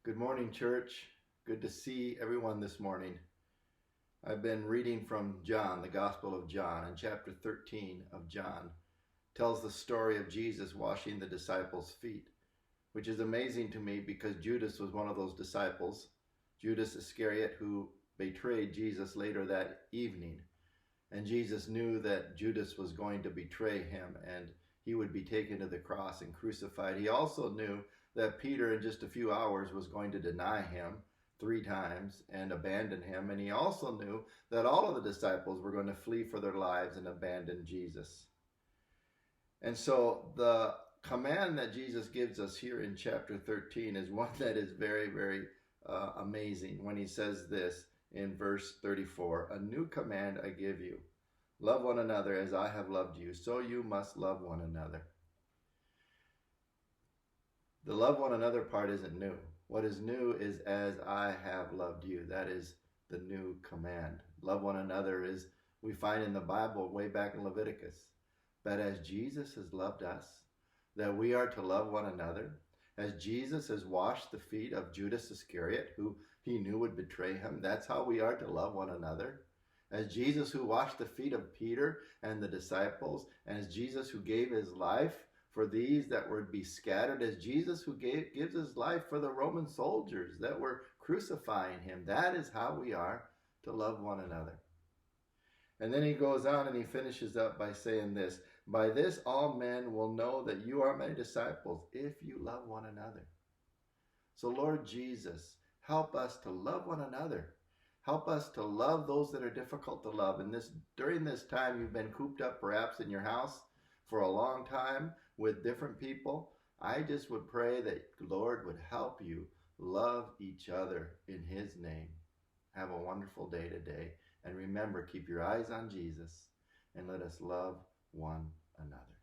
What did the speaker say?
Good morning, church. Good to see everyone this morning. I've been reading from John, the Gospel of John, and chapter 13 of John tells the story of Jesus washing the disciples' feet, which is amazing to me because Judas was one of those disciples, Judas Iscariot, who betrayed Jesus later that evening. And Jesus knew that Judas was going to betray him and he would be taken to the cross and crucified. He also knew that Peter, in just a few hours, was going to deny him 3 times and abandon him. And he also knew that all of the disciples were going to flee for their lives and abandon Jesus. And so the command that Jesus gives us here in chapter 13 is one that is very, very amazing when he says this in verse 34, "A new command I give you. Love one another as I have loved you, so you must love one another." The love one another part isn't new. What is new is "as I have loved you." That is the new command. Love one another is, we find in the Bible way back in Leviticus. But as Jesus has loved us, that we are to love one another. As Jesus has washed the feet of Judas Iscariot, who he knew would betray him, that's how we are to love one another. As Jesus who washed the feet of Peter and the disciples, and as Jesus who gave his life for these that would be scattered, as Jesus who gives his life for the Roman soldiers that were crucifying him, that is how we are to love one another. And then he goes on and he finishes up by saying this, "By this all men will know that you are my disciples, if you love one another." So Lord Jesus, help us to love one another. Help us to love those that are difficult to love. And during this time you've been cooped up perhaps in your house for a long time with different people. I just would pray that Lord would help you love each other in his name. Have a wonderful day today. And remember, keep your eyes on Jesus and let us love one another.